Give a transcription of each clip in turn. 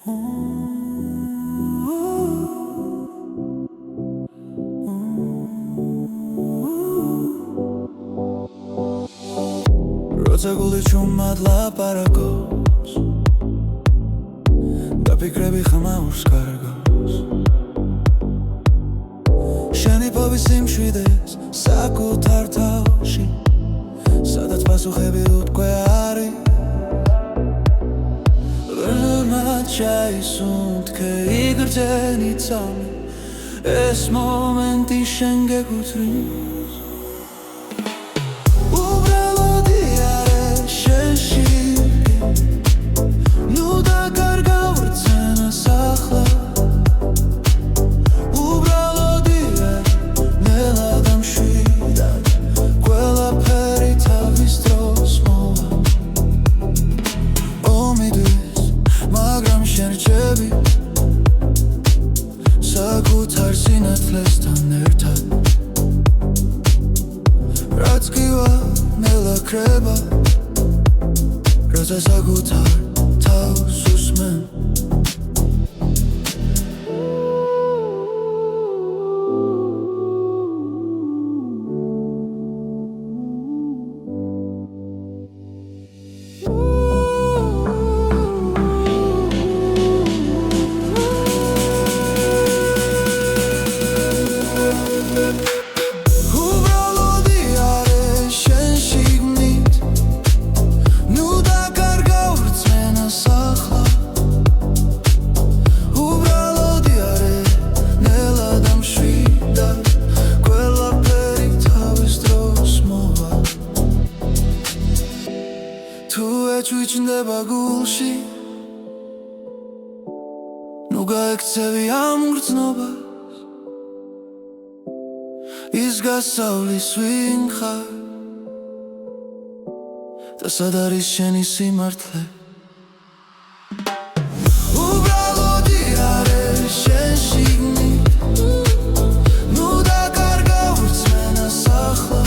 როცა გული ჩუმად ლაპარაკობს და ფიქრები ხმაურს კარგავს შენი ფობის სიმშვიდეს საკუთარ თავში სადაც პასუხები უთქვე არის ველნად ჩაისუნთქე იგრძენი წამი ეს მომენტი შენ გეკუთვნის საკუთარ სინათლესთან ერთად რაც გივა ნელა ქრება როცა საკუთარ თავს უსმენ ჩუჩნდება გულში ნუ გაექცევი ამ გრძნობას ის გასავლის ვინ ხარ და სად არის შენი სიმართლე უბრალოდი არის შენ შიგნით ნუ დაკარგავ რწმენას ახლა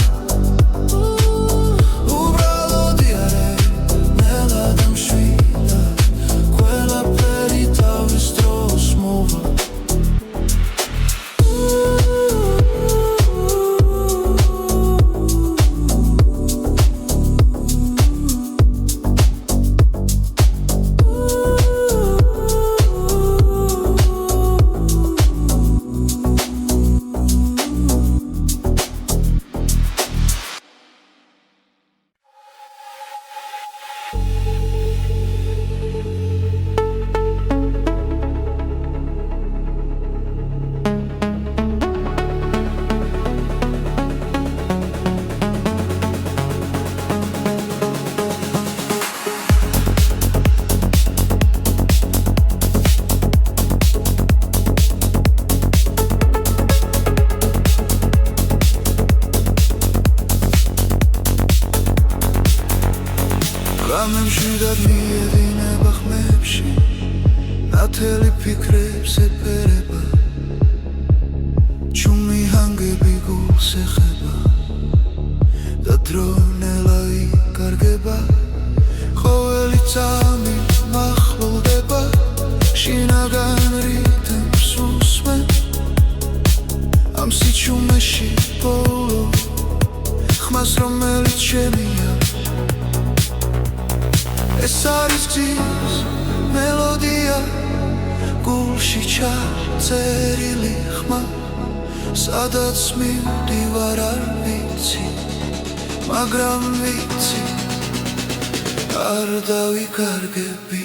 გამემშვიდად მიედინება ხმებში ნათელი ფიქრებს ეფერება ჩუმი ჰანგები გულს ეხება და დრო ნელა იკარგება ყოველი წამი მახლდება შინაგან რიტმს უსმენ ამ სიჩუმეში ბოლო ხმას რომელიც შემია ეს არის გზის მელოდია გულში ჩაწერილი ხმა სადაც მივდივარ არ ვიცი მაგრამ ვიცი არ დავიკარგები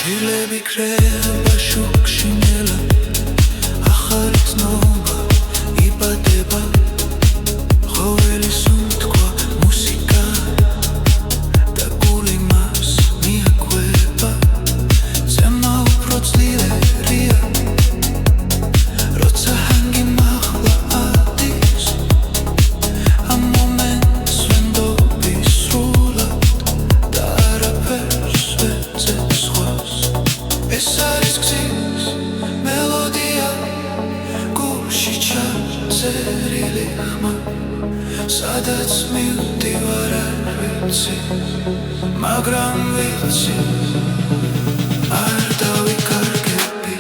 ჩილები კრება შუქში ნელა ახალი ცნობა იბადება ყოველი სუნთქვა მუსიკა და გული მას მიაკვება ზემო უფრო ძლიერად ეს არის გზის მელოდია გულში ჩაწერილი ხმა სადაც მივდივარ არ ვიცი მაგრამ ვიცი არ დავიკარგები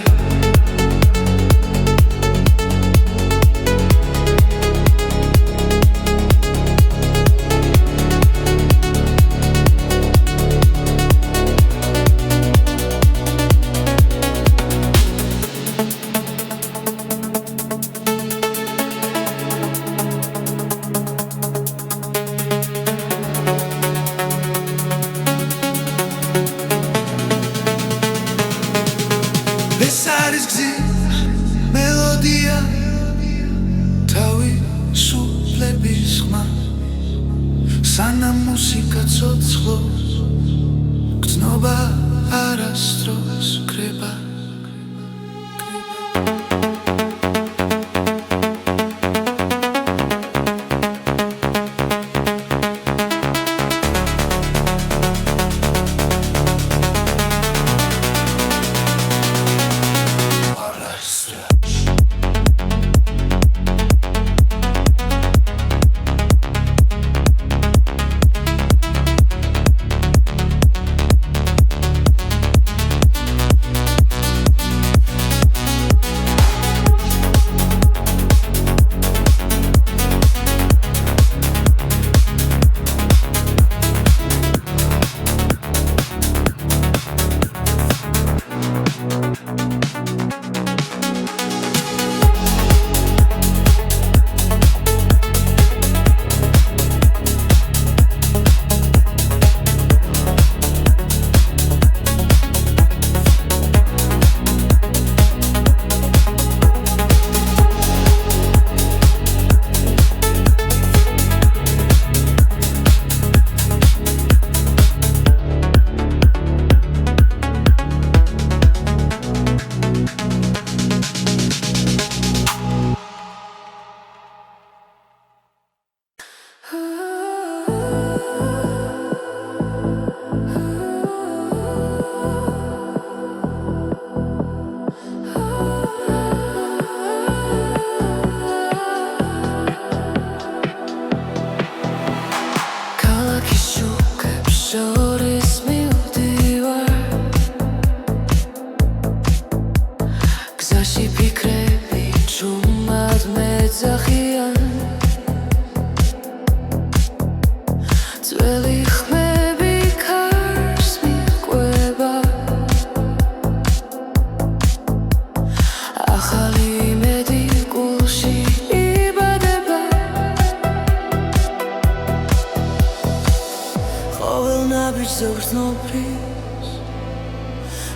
ეს არის გზის მელოდია თავისუფლების ხმა სანამ მუსიკა ცოცხლობს გრძნობა არასდროს კრება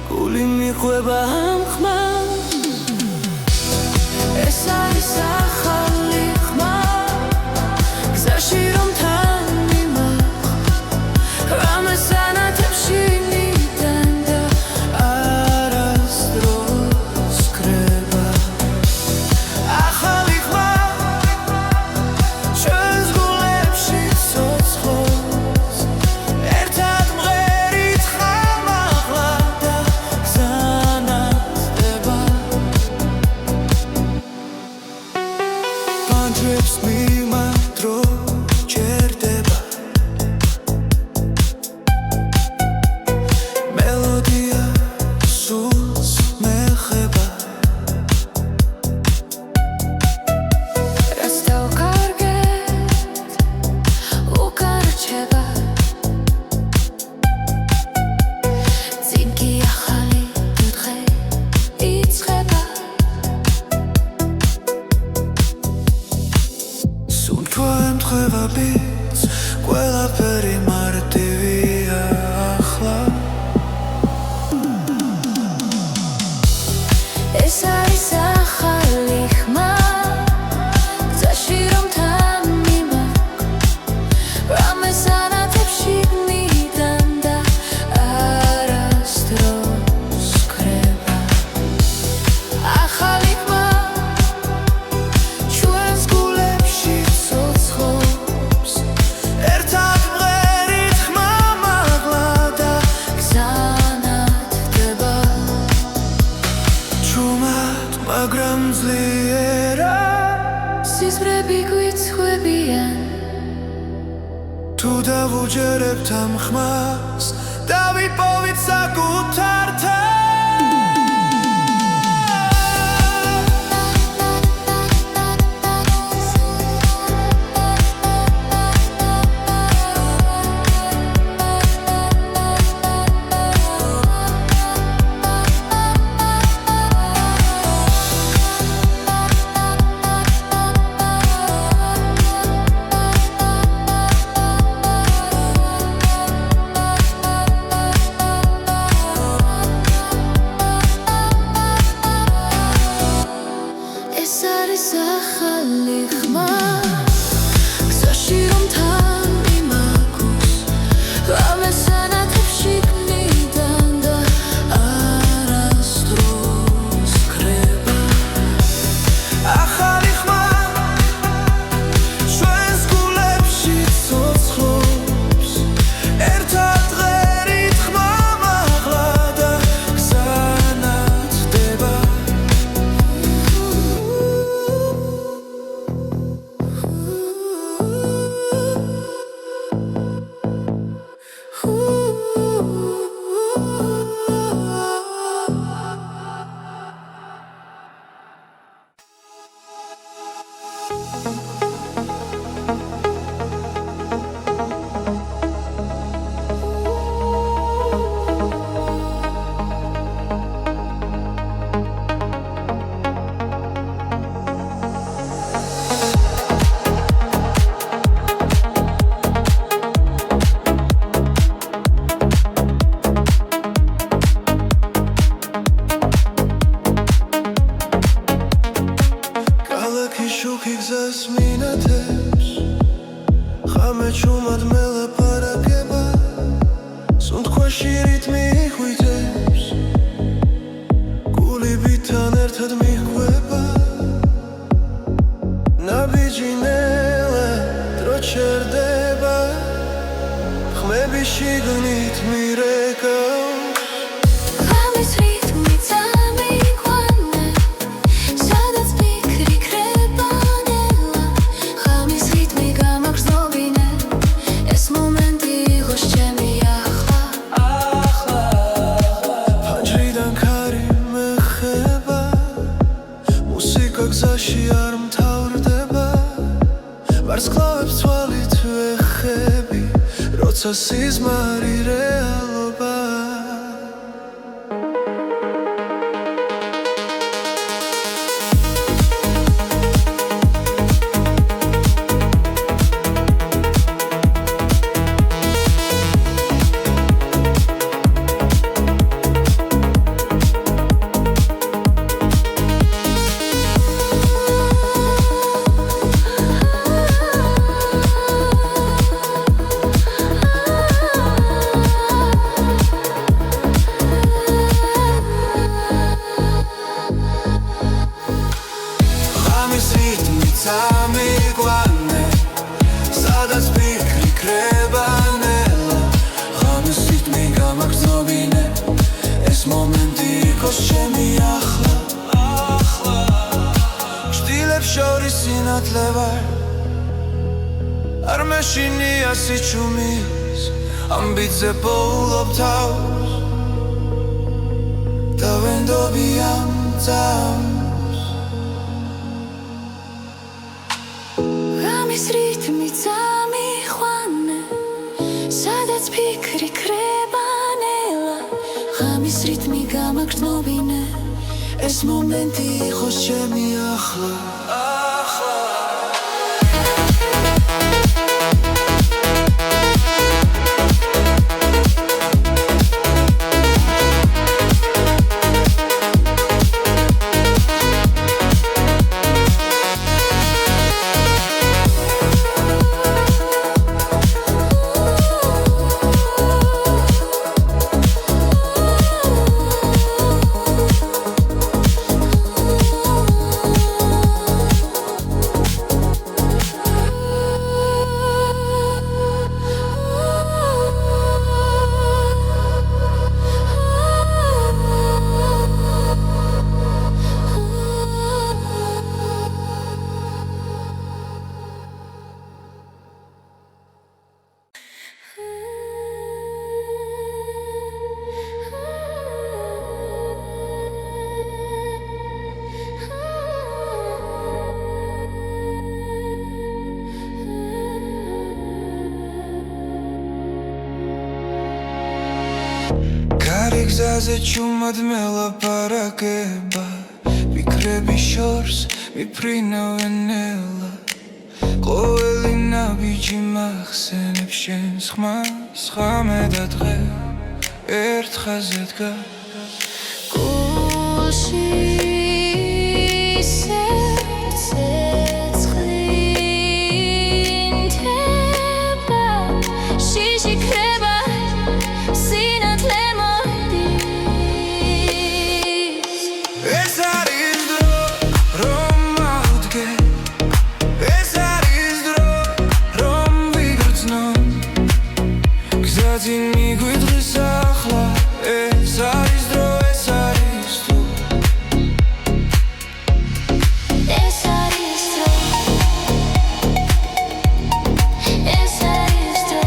გული მიყვება ამ ხმას ეს არის ახალი ხმა გზაში რომ თან მიმახვ რამეს ანათებში მიდან და არასდროს კრება ახალი ხმა ჩვენს გულებში ცოცხლობს ერთად მღერით ხამაღლა და გზანაცდება თუ დავუჯერებთ ამ ხმას დავიპოვით საკუთართან სიზმარი რეალობა არ მეშინია სიჩუმის ამბიძე პოულობ თავს და ვენდობი ამ წამს ღამის რითმი წამიყვანე სადაც ფიქრი ქრება ნელა ღამის რითმი გამაგრძნობინე ეს მომენტი იყოს ჩემი ახლა გზაზე ჩუმად მელაპარაკება ფიქრები შორს მიფრინავენ ნელა ყოველი ნაბიჯი მახსენებს შენს ხმას ხამე და დღე ერთ ხაზზე დგას გულში სერце ცხლინდება შიში ქრება სინათლე მოდის ეს არის დრო რომ ავდგე ეს არის დრო რომ ვიგრძნო გზაზე მიგვიდღის ახლა ეს არის დრო ეს არის თუ ეს არის დრო ეს არის დრო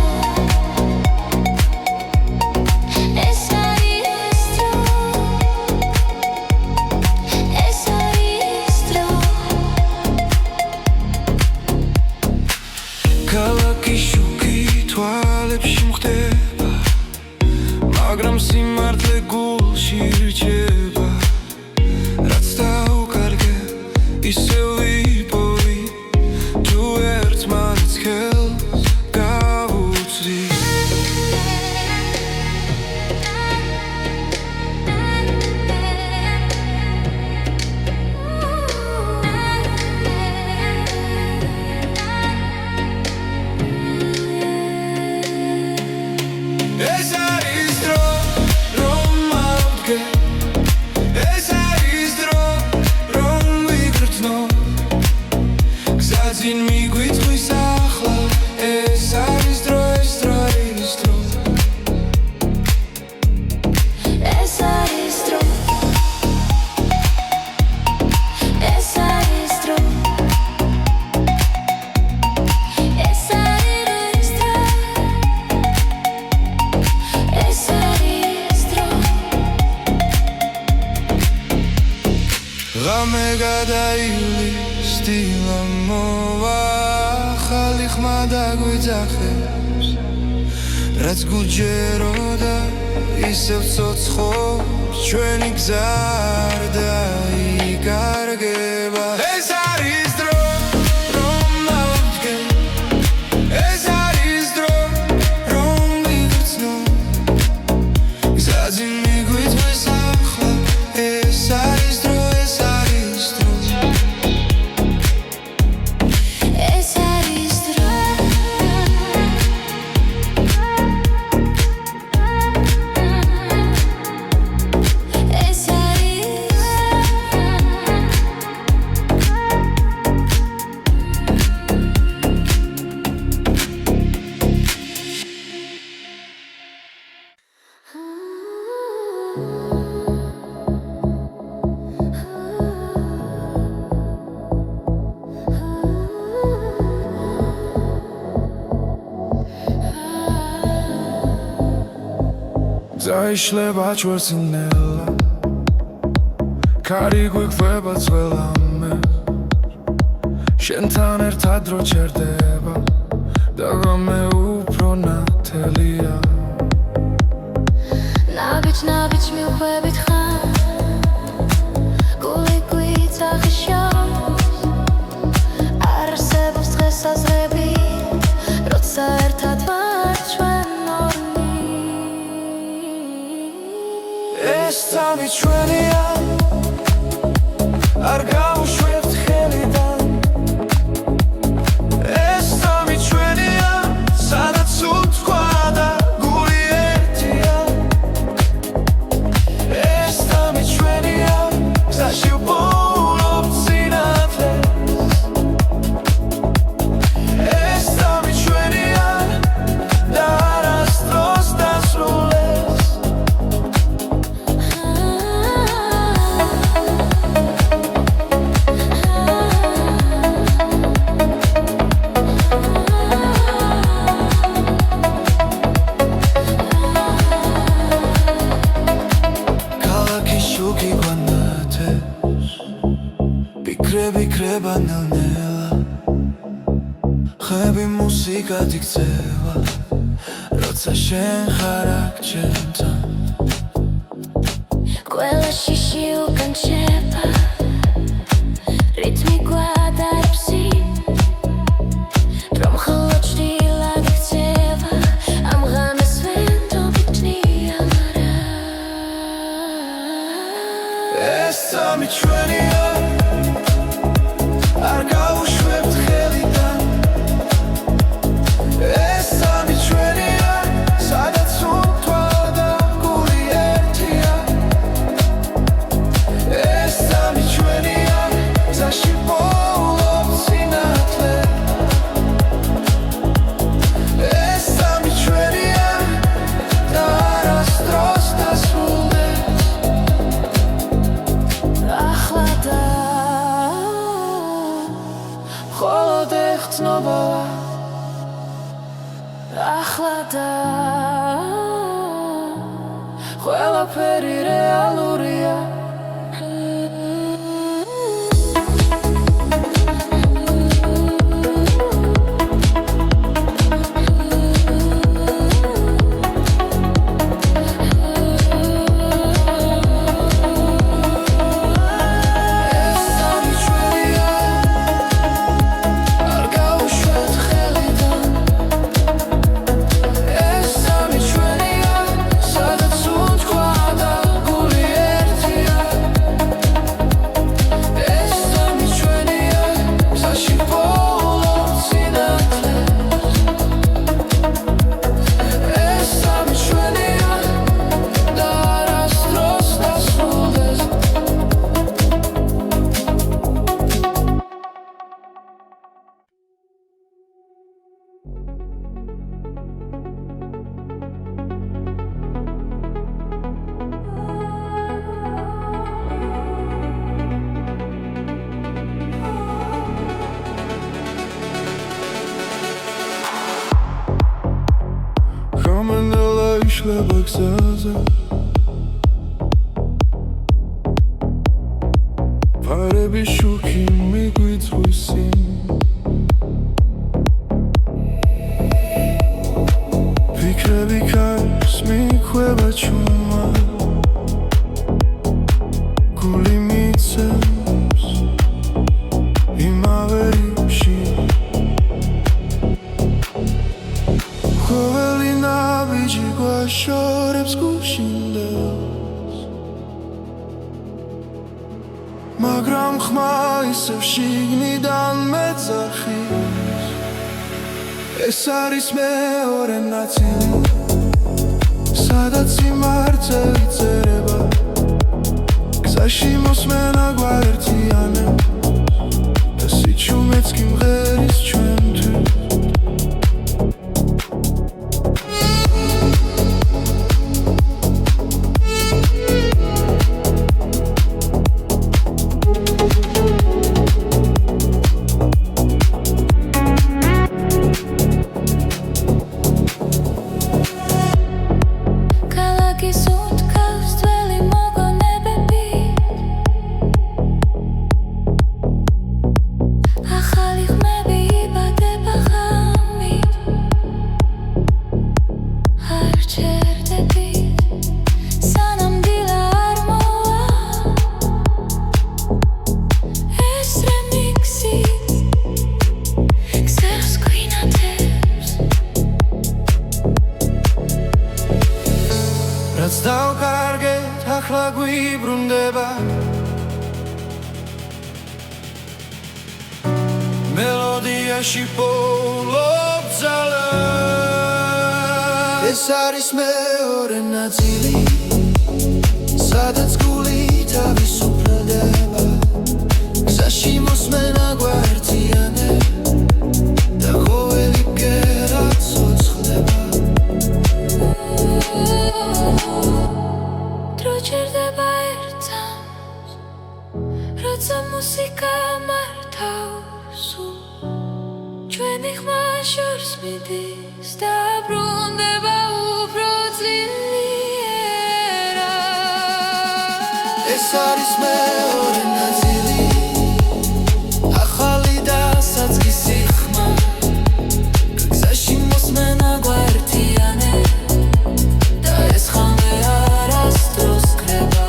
ეს არის დრო ეს არის დრო ქალაქი შუქი თვალებში მხდება მაგრამ სიმართლე გულში რჩება რაც დაუკარგებ ისევ ვიპოვი თუ ერთმანეთს ხელს გავუწვდი ეს არის დრო რომ ავდგე ეს არის დრო რომ ვიგრძნო გზაზე მიგვიწვის ახლა ეს არის დრო ეს არის დრო ეს არის დრო ეს არის დრო ეს არის დრო ეს არის დრო ღამე გადაივლის დილა მოვა ახალი ხმა დაგვიძახებს რაც გულჯეროდა ისევ ცოცხობს ჩვენი გზა არ დაიკარგება ეს არის დრო რომ ავდგე ეს არის დრო რომ ვიგრძნო გზაზე მიგვიწვის ახლა ეს არის დრო ეს არის დრო ეს არის დრო ეს Zaişle baçvasınella Kari გვიგვება ძველამე შენთან ერთად დრო ჩერდება და ღამე უფრო ნათელია ნაბიჯ მივხვებით ხარ გული გვიწახის შორს არ არსებობს დღესაზრები როცა ერთად ვართ ჩვენ ორნი ეს წამი ჩვენია არ გავუშვებთ ხელიდან ეს წამი ჩვენია სადაც უთქვა და გული ერთია ეს წამი ჩვენია გზაში ვპოულობთ სინათლეს ეს წამი ჩვენია და არასდროს დასრულდეს ვიქრება ნელ-ნელა ხები მუსიკად იქცევა როცა შენ ხარ აქ ჩემთან ყველა შიში უკან შეება რითმი გვადარებს რომ მხოლოდ ჭრილად იქცევა ამ ღამეს ვენდობით ვნია მარა ეს სამი ჩვენია არ გავუშვებთ ხელიდან ეს სამი ჩვენია სადაც უთვა და გული ერთია ეს სამი ჩვენია გზაში პოულობ სინათლე ეს სამი ჩვენია და არასდროს დასრულდეს ახლა და მხოლოდ ეხცნობოა ახლა და ყველაფერი რეალურია გამენელა იშლება გზაზე ფარები შუქი მიგვიწვისინ ფიქრები ქარს მიქვება ჩუმა გული მიცემს იმავე რიფში ყოველი ნაბიჯი გვაშორებს გუშინდელს მაგრამ ხმა ისევ შიგნიდან მეძახის ეს არის მეორე ნაწილი სადაც სიმართლე იწერება გზაში მოსმენა გვაერთიანებს და სიჩუმეც კი მღერის ჩვენთვის ქალაქის უთქავს ძველი მოგონებები ახალი ხმები იბადება ღამით არ ჩერდებით სანამ დილა არ მოვა ეს რემიქსი გზებს გვინათებს რაც დავკარგეთ ახლა გვიბრუნდება მელოდიაში პოულობ ძალას ეს არის მეორე ნაწილი სადაც გული თავის უფლდება გზაში მოსმენა გვაერთიანებს და ყოველი ბგერა ცოცხლდება დრო ჩერდება ერთად როცა მუსიკა მართავს ჩვენი ხმა შორს მიდის და ბრუნდება უფრო ძლიერად ეს არის მეორე ნაწილი ახალი და საწყისი ხმა გზაში მოსმენა გვაერთიანებს და ეს ხამე არასდროს ქრება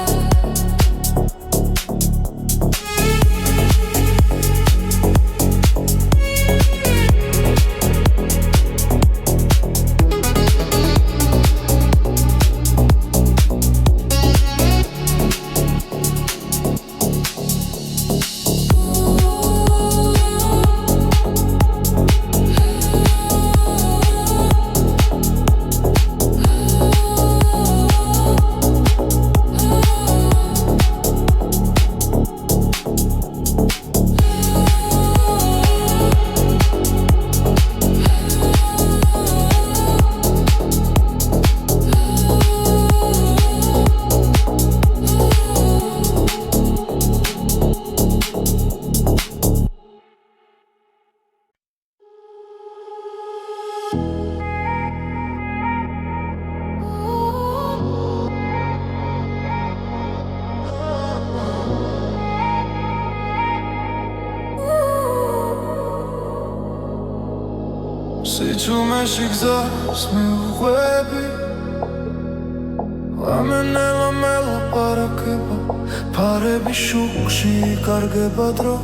სიჩუმეში გზას მიუყვები ლამენელა მელაპარაკება ფარების შუქში იკარგება დრო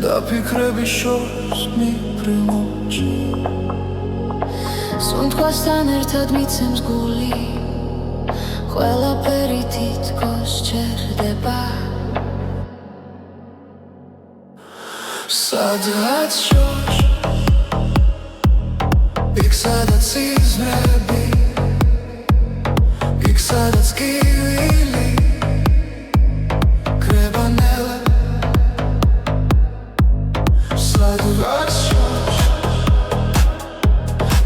და ფიქრების შორს მიფრინოჩი სუნთქვასთან ერთად მიცემს გული ყველაფერი თითქოს ჩერდება სადღაც შორს იქ სადაც სიზმრები იქ სადაც კივილი კრება ნელა სადღაც შორს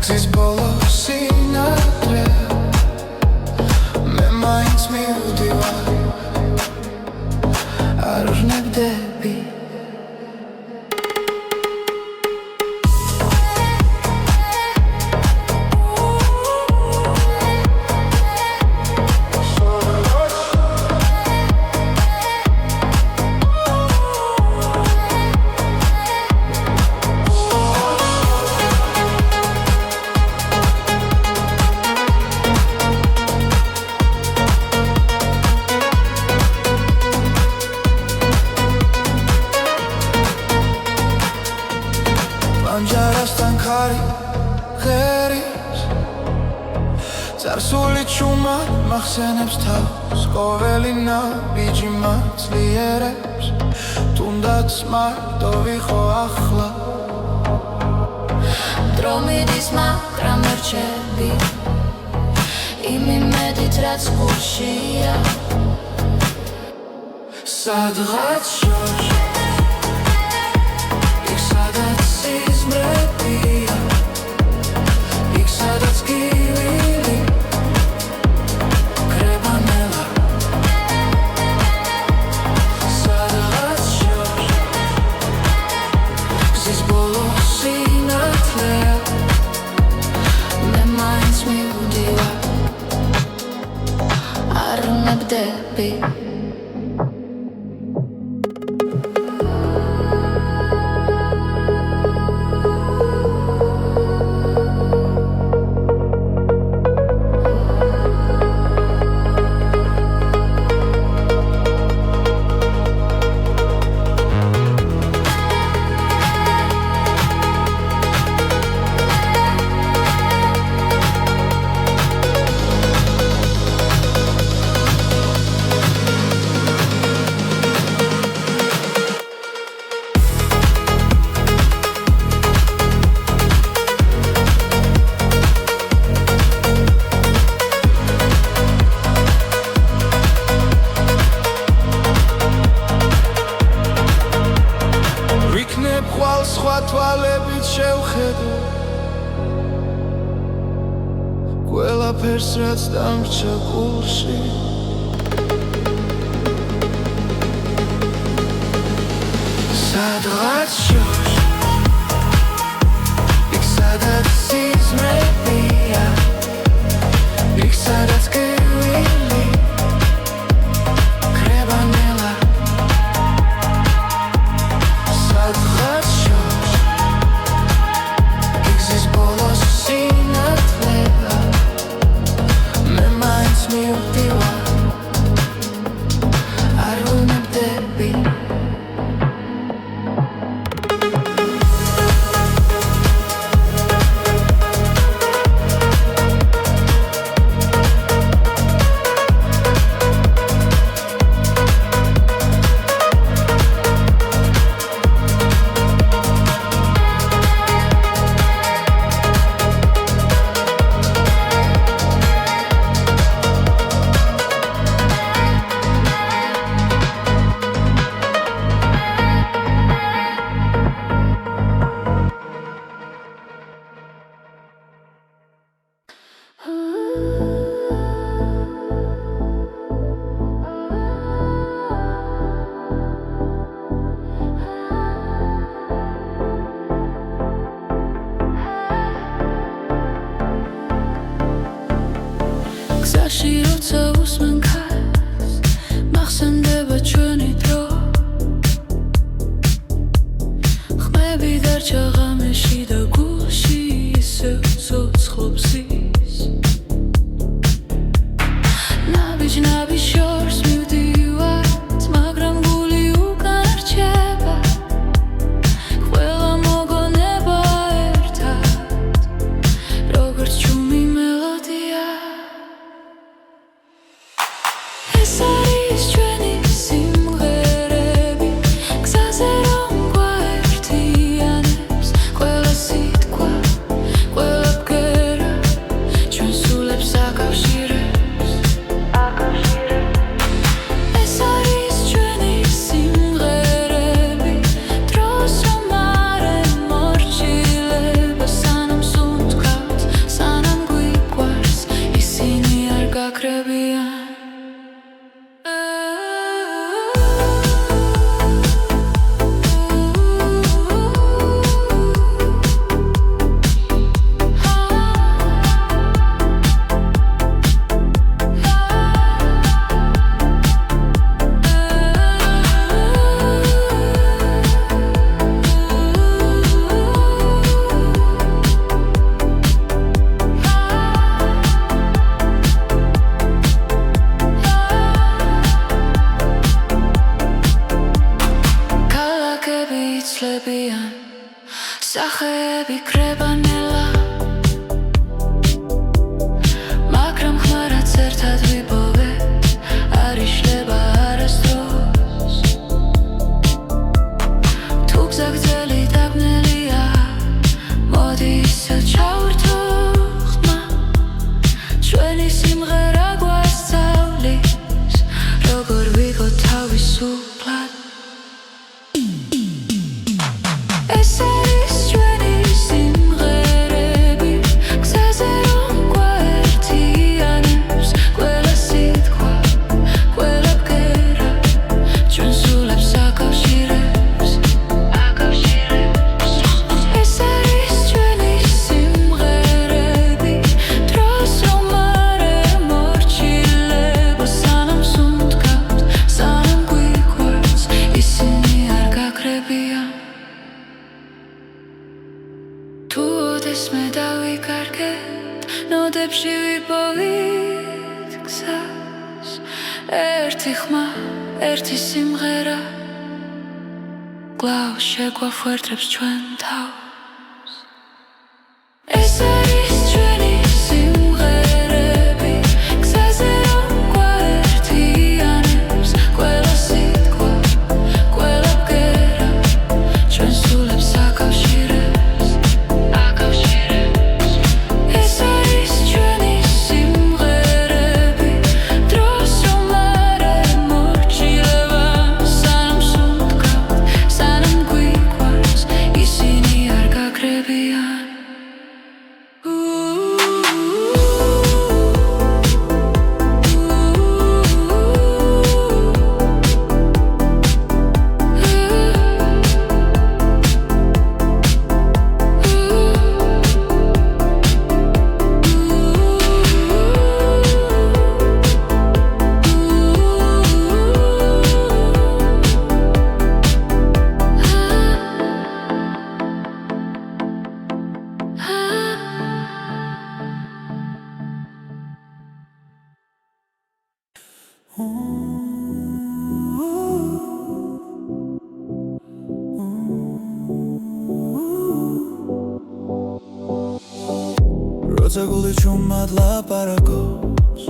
გზის ბოლოს სინათლე მე მაინც მივდივარ არ ვნებდები Anjarastan kari gheris Zarsuli chuma maxsenebs tavs Qoveli nabiji matzlierebs Tundats marto vikho akhla დრო მიდის მაგრამ რჩები იმედით რაც გულშია სადღაც შორს იქ სადაც სიზმრებია იქ სადაც კივილი კრება ნელა სადღაც შორს გზის ბოლოს სინათლეა მე მაინც მივდივარ არ ვნებდები სხვა თვალებით შევხედო ყველაფერს რაც დამრჩა გულში სადღაც შორს იქ სადაც სიზმრებია იქ სადაც კივილი კრება ნელა სადღაც სახეები კრებანელა მაგრამ ხმარად ერთად ვიპოვეთ არ იშლება არასდროს თუ გზაგრძელი დაბნელია მოდი ისევ ჩავერთო ხმა ჩვენი სიმღერა გვასწავლის როგორ ვიღო თავისუფლად ეს არის ჩვენი სიმღერები გზაზე რომ გვაერთიანებს ყველა სიტყვა ყველა ბგერა ჩვენ სულებს აკავშირებს ეს არის ჩვენი სიმღერები დროს რომ არ ემორჩილება სანამ სუნთქავთ სანამ გვიყვარს ისინი არ გაკრებიან თუ ოდესმე დავიკარგეთ ნოდებში ვიპოვით გზას ერთი ხმა ერთი სიმღერა კვლავ შეგვაფუერდებს ჩვენ თავს ეს არის ჩვენი სიმღერები გზაზე რომ გვაერთიანებს ყველა სიტყვა ყველა ბგერა ჩვენ სულებს აკავშირებს ეს არის ჩვენი სიმღერები დროს რომ არ ემორჩილება სანამ სუნთქავთ სანამ გვიყვარს ისინი არ გაკრებიან როცა გული ჩუმად ლაპარაკობს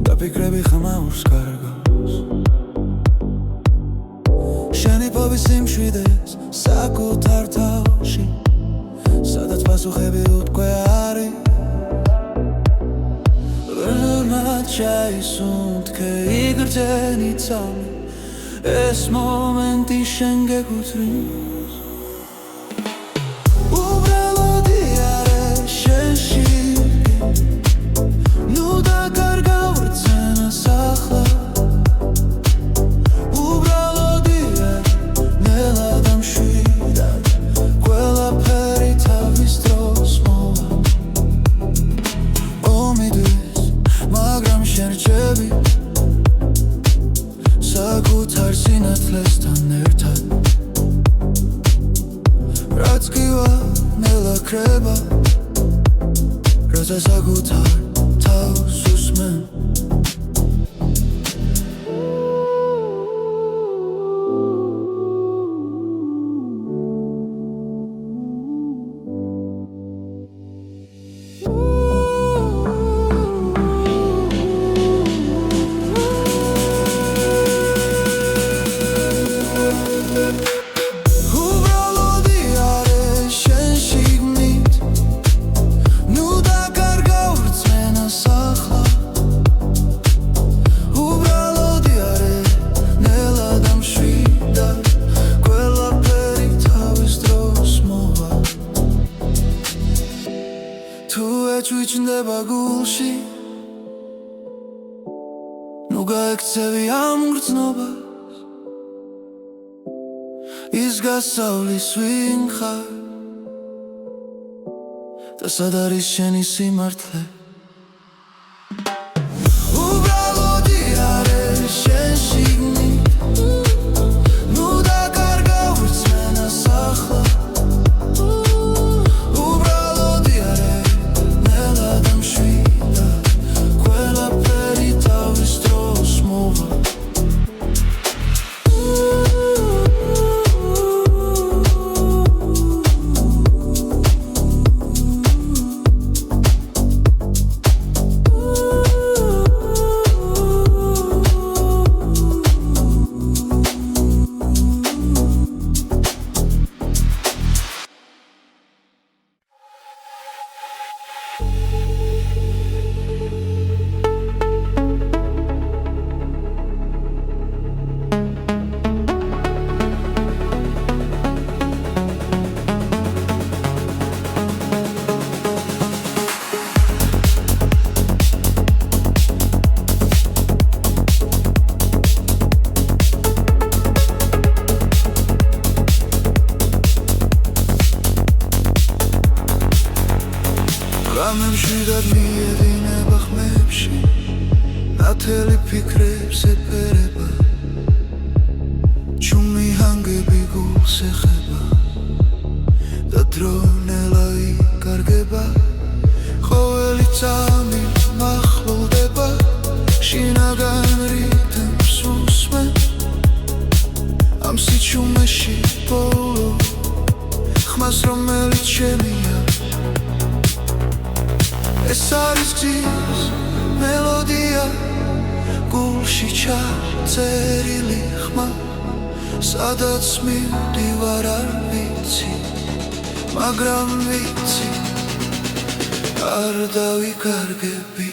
და ფიქრები ხმაურს კარგავს შენი ფობის სიმშვიდეს საკუთარ თავში სადაც პასუხები უთქვე არის ბრმად ჩაისუნთქე იგრძენი ცალმი ეს მომენტი შენ გეკუთვნის საკუთარ სინათლესთან ერთად რაც გივა ნელა ქრება როცა საკუთარ თავს უსმენ ჩუჩნდება გულში ნუ გაექცევი ამ გრძნობას ის გასავლის ვინ ხარ და სად არის შენი სიმართლე უბრალოდი არის შენ შიგნით ნუ დაკარგავ რწმენას ახლა რამე მშვიდად მიედინება ხმებში ნათელი ფიქრებს ეფერება ჩუმი ჰანგები გულს ეხება და დრონელა იკარგება ყოველი წამი მახლოვდება შინაგან რითმს უსმენ ამ სიჩუმეში ბოლო ხმას რომელიც შემია ეს არის გზის მელოდია გულში ჩაწერილი ხმა სადაც მივდივარ არ ვიცი მაგრამ ვიცი არ დავიკარგები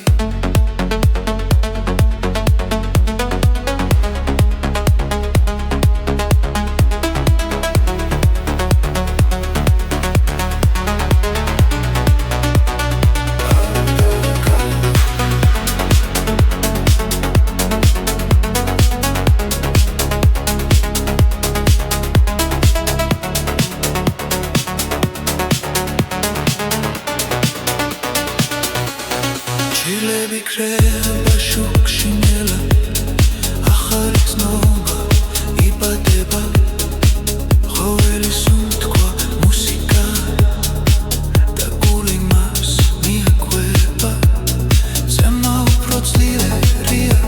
ჩილები კრება შუქში ნელა ახალი ცნობა იბადება ყოველი სუნთქვა მუსიკა და გული მას მიაკვება ზემა უფრო ძლიერია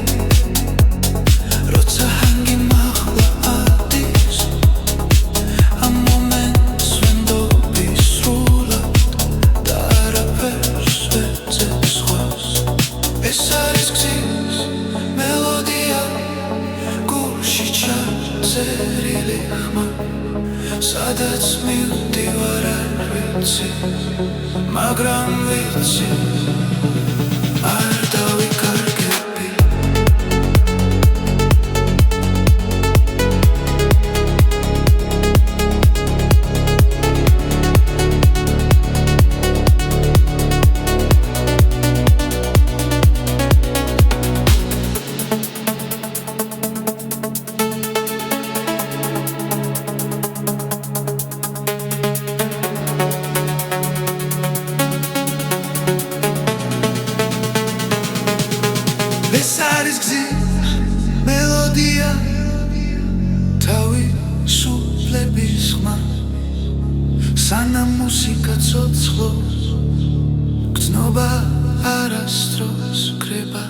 როცა ჰანგი მაღლა ადის ამ მომენტს ვენდობი სრულად და არაფერს ვეძებს სხვას ეს არის გზის მელოდია გულში ჩაწერილი ხმა სადაც მივდივარ არ ვიცი მაგრამ ვიცი არ დავიკარგები ეს არის გზის მელოდია თავისუფლების ხმა სანამ მუსიკა ცოცხლობს გრძნობა არასდროს კრება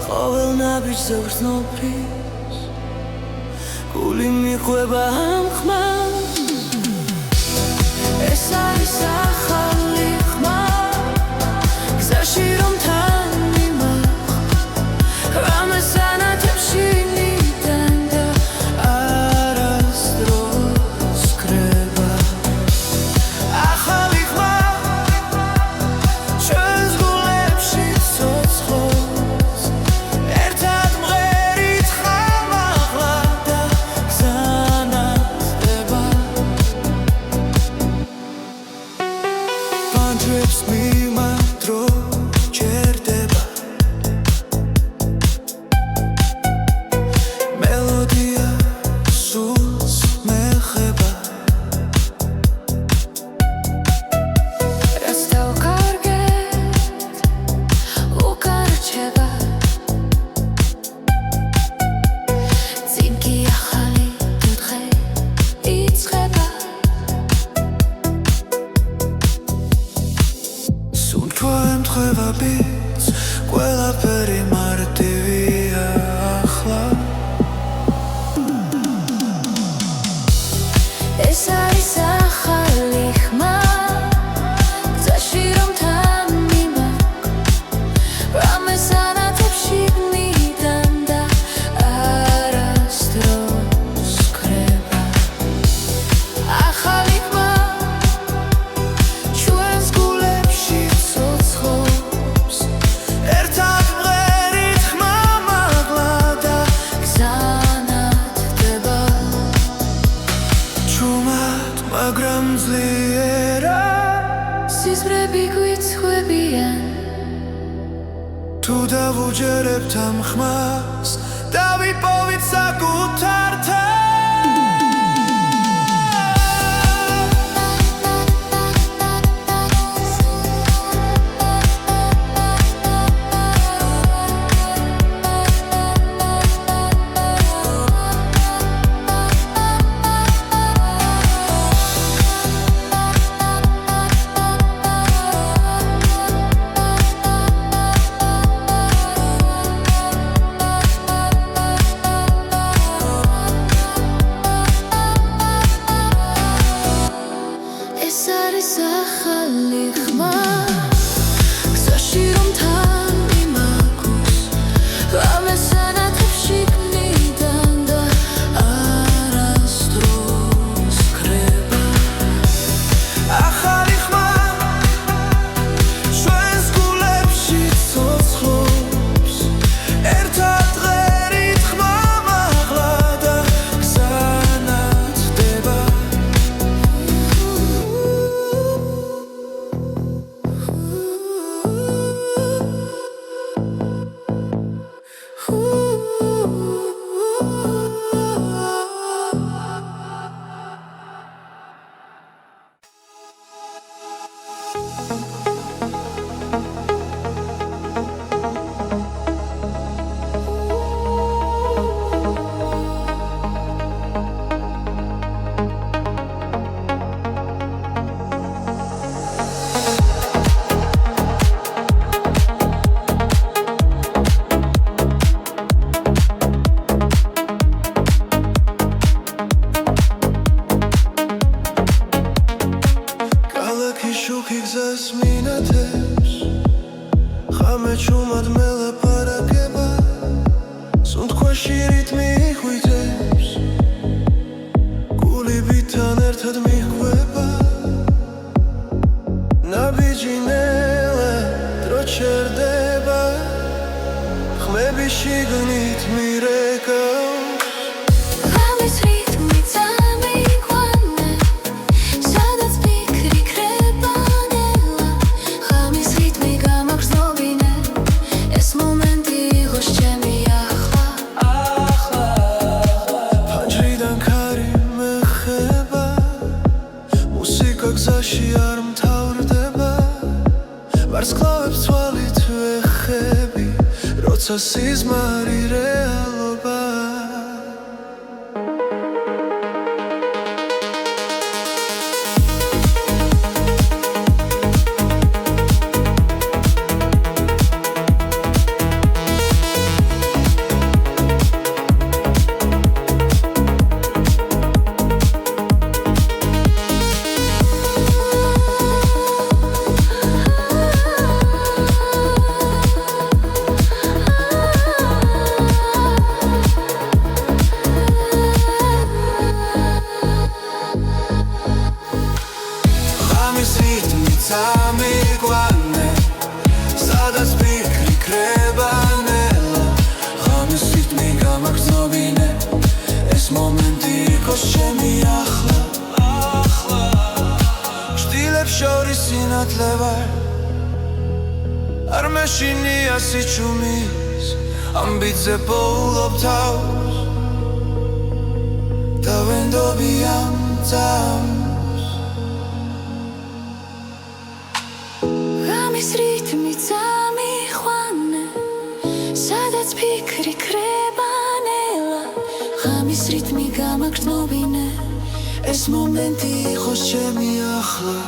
Ყოველ ნაბიჯზე გრძნობი მიყვება ამ ხმას ეს არის ახალი ხმა გზაში რომ თან მიმახვ რამეს ანათებში ნიდან და არასდროს კრება ახალი ხმა ჩვენს გულებში ცოცხლობს ერთად მღერით ხამაღლა და გზანათდება პანჯრებს მიმართრო ჯერდება მელოდია სულს მეხება რაც დავკარგეთ უკან რჩება წინ კი ახალი დღე იწყება სუნთქვა ემთხვევა ბიძ ყველაფერი მარტივია ახლა ეს არის ახალი ხმა გზაში რომ თან მიმახვ რამეს ანათებში ნიდან და არასდროს კრება ახალი ხმა ჩვენს გულებში ცოცხლობს ერთად მღერით ხმამაღლა და გზანათდება ჩუმად მაგრამ ძლიერა სიზმრები გვიცხვებიან თუ დავუჯერებთ ამ ხმას დავიპოვით საკუთარ ეს არის ახალი ხმა გზაში რომ თან მიმაგვს რამეს ანათებში ნიდან და არასდროს კრება ახალი ხმა ჩვენს გულებში ცოცხლობს ერთად ღერით ხმამაღლა და გზანათდება ქალაქი შუქი გზას მინათებს ხამე ჩუმად მელაპარაკება სუნთქვაში რიტმი ხვიტებს გულიბიდან ერთად მიჰყვება ნაბიჯი ნელა დრო ჩერდება ხმები შიგნით მირეკავს ღამის რიტმი წამიყვანა სადაც ფიქრი ქრება ნელა ღამის რიტმი გამაგრძნობინე ეს მომენტი იყოს ჩემი ახლა ფანჯრიდან ქარი მეხება მუსიკა გზაში არ მთავრდება ვარსკვლავებს თვალით ვეხები როცა სიზმარი რეალობა ღამის რიტმით ამიყვანე სადაც ფიქრი კრება ნელა ღამის რიტმი გამაგრძნობინე ეს მომენტი იყოს ჩემი ახლა შტილებს შორის სინათლე ვარ არ მეშინია სიჩუმის ამ ბიტზე პოულობ თავს და ვენდობი ამ წამს ღამის რიტმით ამიყვანე სადაც ფიქრი კრება ნელა ღამის რიტმი გამაგრძნობინე ეს მომენტი იყოს ჩემი ახლა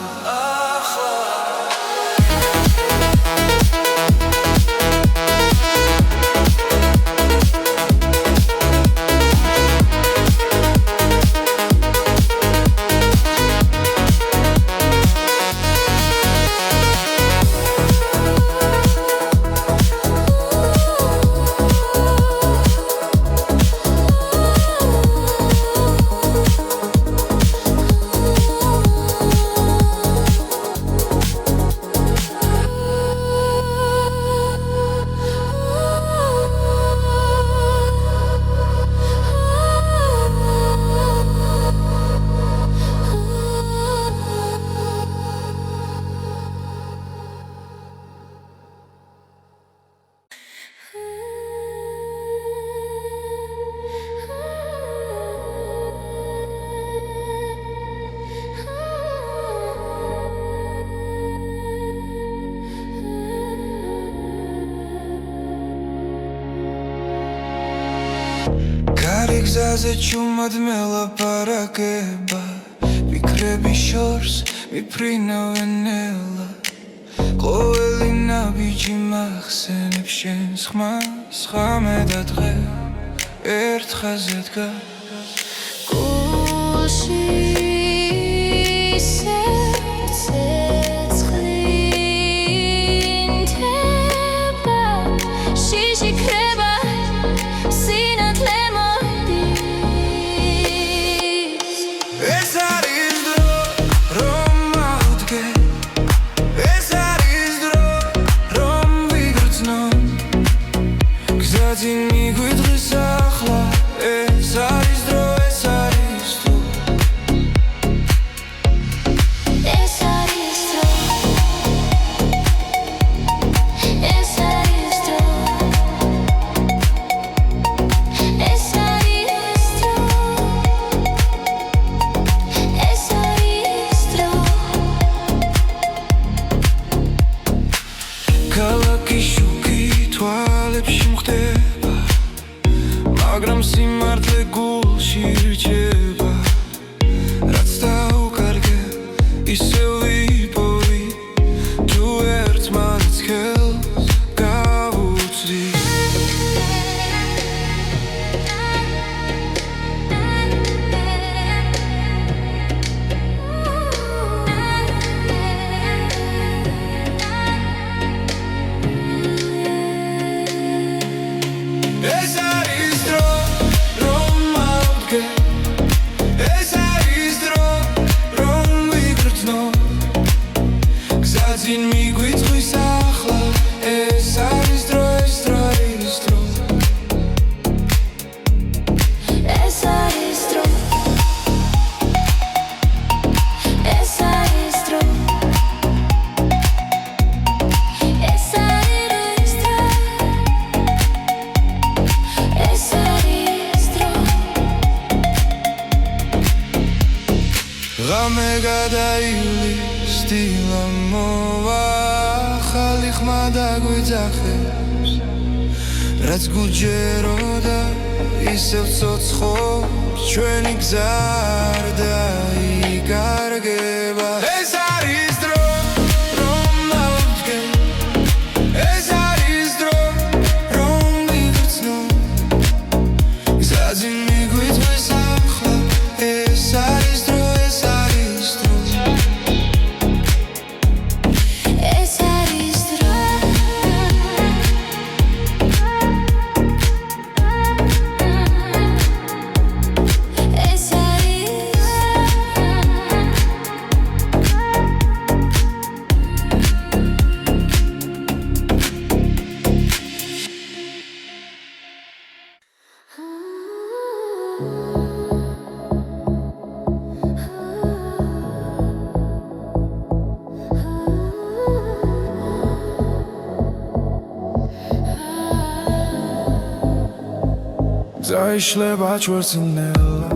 გზაზე ჩუმად მელაპარაკება ფიქრები შორს მიფრინავენ ნელა ყოველი ნაბიჯი მახსენებს შენს ხმას ღამე და დღე ერთ ხაზზე დგას გულში სერცე ცხლინდება შიში კრება სინათლე მაგრამ სიმართლე გულში რჩება რაც დაუკარგებ ისევ ვიპოვი თუ ერთმანეთს ხელს გავუწვდი ღამე გადაივლის დილა მოვა ახალი ხმა დაგვიძახებს რაც გუჯეროდა ისევ ცოცხობს ჩვენი გზა არ დაიკარგება ეს არის დრო რომ ავდგე ეს არის დრო რომ ვიგრძნო გზაზე მიგვიწვის ახლა ეს არის დრო Zaişleba çvărținela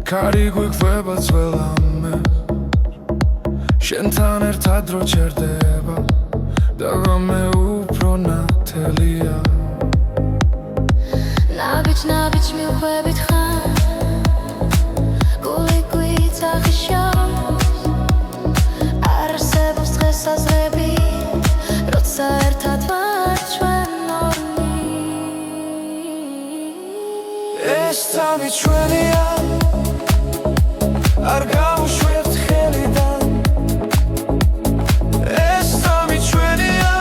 Cari guiqveba țvelame Შენთან ერთად დრო ჩერდება და ღამე უფრო ნათელია ნაბიჯ მივხვებით ხარ გული გვიწახიშავს არ არსებობს დღესაზრები როცა ერთად ვართ ჩვენ ორი ეს წამი ჩვენია არ გავუშვებთ ხელიდან ეს წამი ჩვენია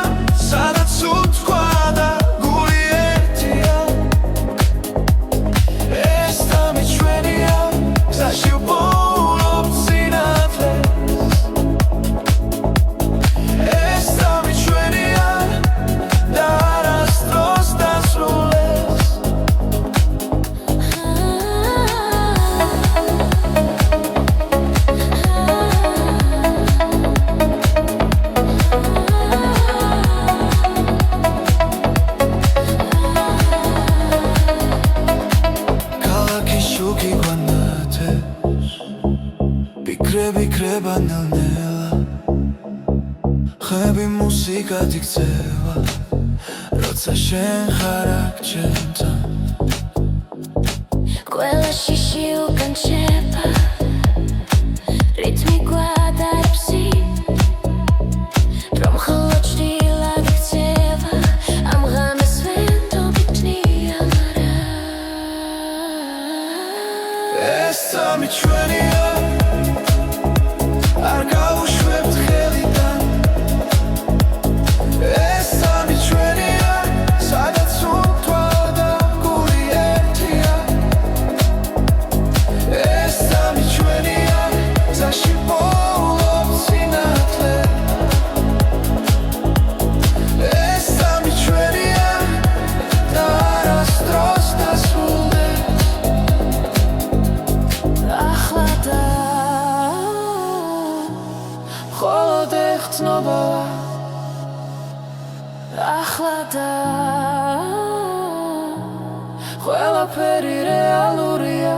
სადაც უთქვა და გული ერთია ეს წამი ჩვენია გზაში ვპოულობ სინათლეს ეს წამი ჩვენია და არასდროს დასრულდეს Bikre banalnela Xebi musika diktseva Rotsa shen xar ak čentan ყველა შიში უკან შეება რითმი გვადარბსი რომ ხოლო ჭრილად იქცევა ამ ღამეს ვენდობიტნია მარა ეს წამი ჩვენია არ გავუშვებთ ხელიდან ეს წამი ჩვენია სადაც უთქვა და გული ერთია ეს წამი ჩვენია გზაში ვპოულობ სინათლეს ეს წამი ჩვენია და არასდროს დასრულდეს ახლა და მხოლოდ ეხცნობა ახლა და ყველაფერი რეალურია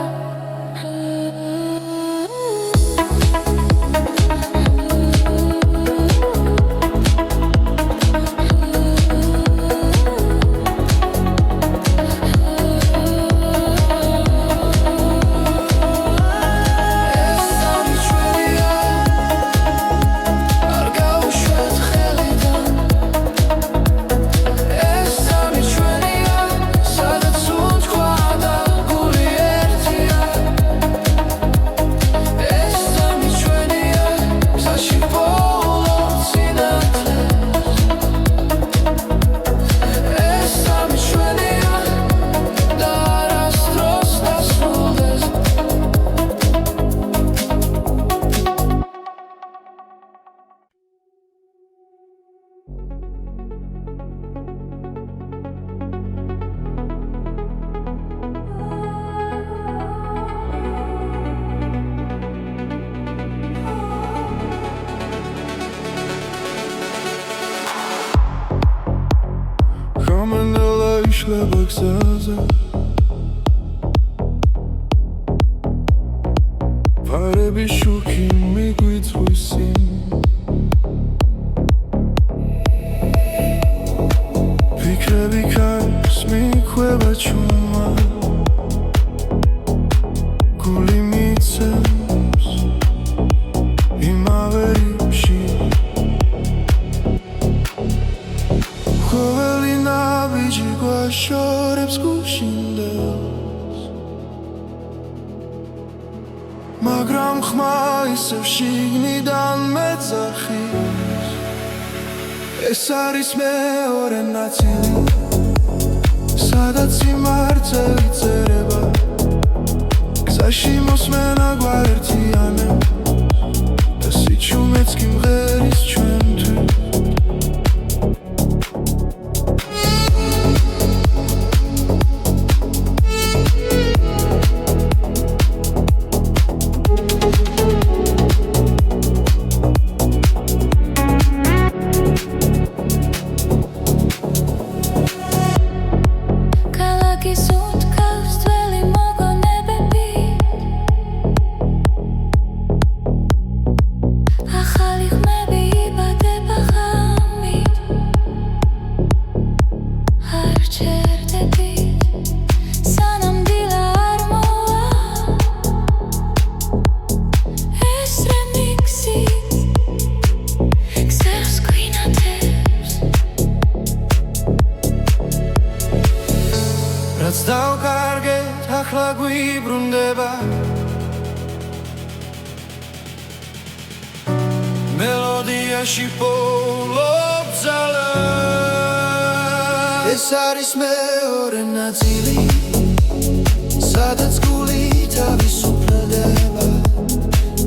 Გამენელა იშლება გზაზე ფარები შუქი მიგვიწვისინ ფიქრები ქარს მიქვება ჩუმა გული მიცემს იმავე რიფში ყოველი ნაბიჯი გვაშორებს გუშინდელს მაგრამ ხმა ისევ შიგნიდან მეძახის ეს არის მეორე ნაწილი სადაც სიმართლე იწერება გზაში მოსმენა გვაერთიანებს და სიჩუმეც კი მღერის ჩვენთვის ქალაქის სიაში ბოლობძალა ეს არის მეორე ნაწილი სადაც გული თავისუფლდება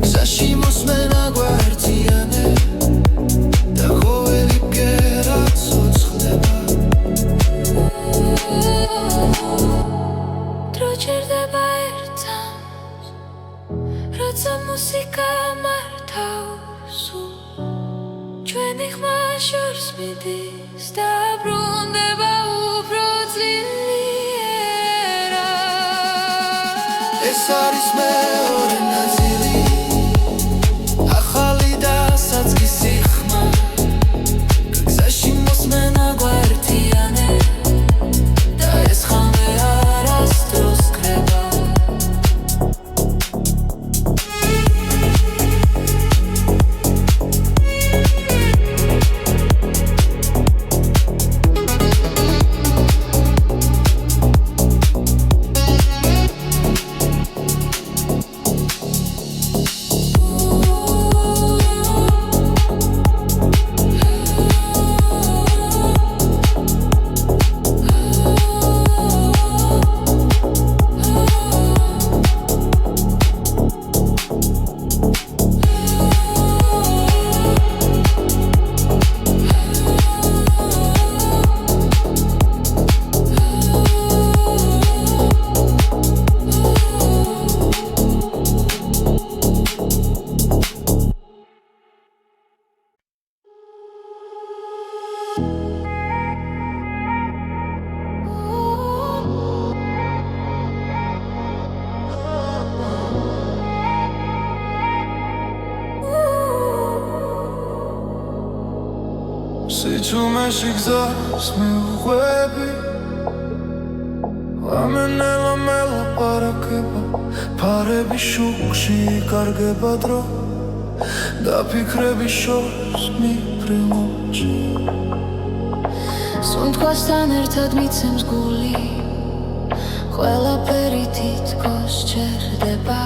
გზაში მოსმენა გვერდიანე და ყოველი ბგერა ცოცხლდება დრო ჭირდება ერთად როცა მუსიკა მართავს ჩვენი ხმა შორს მიდის და ბრუნდება უფრო ძლიერად ეს არის მეორე ნაწილი ახალი და საწყისი ხმა გზაში მოსმენა გვერდიანე და ეს ხამე არასდროს კრება სიჩუმეში გზას მიუყვები ლამენელა მელაპარაკება ფარები შუქში იკარგება დრო და ფიქრები შორს მიფრინვში სუნთქვასთან ერთად მიცემს გული ყველაფერი თითქოს ჩერდება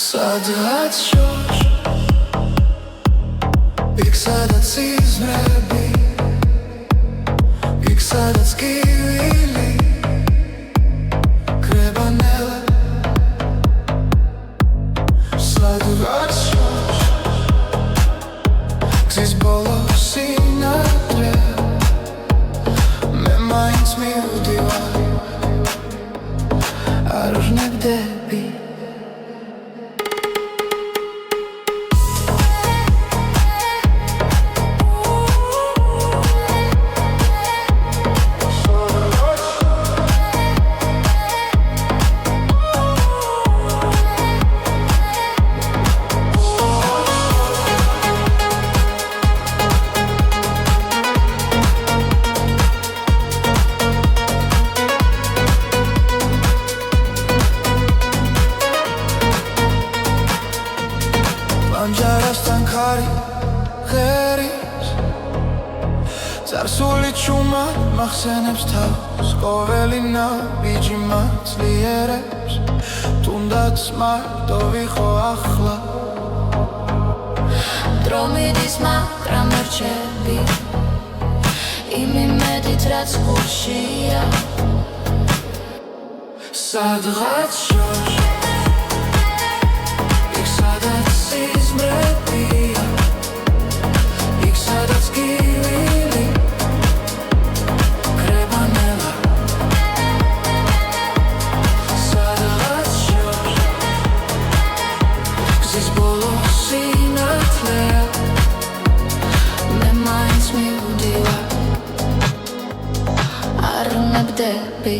სადღაც შორს იქ სადაც სიზმრები იქ სადაც კივილი კრება ნელა სადღაც შორს გზის ბოლო სინათლე მე მაინც მივდივარ არ ვნებდები პანჯარასთან ქარი ღერის წარსული ჩუმად მახსენებს თავს ყოველი ნაბიჯი მაცლიერებს თუნდაც მარტო ვიყო ახლა დრო მიდის მაგრამ რჩები იმ იმედით რაც გულშია სადღაც შორს იქ სადაც სიზმრებია იქ სადაც კივილი კრება ნელა სადღაც შორს გზის ბოლო სინათლე მე მაინც მივდივარ არ ვნებდები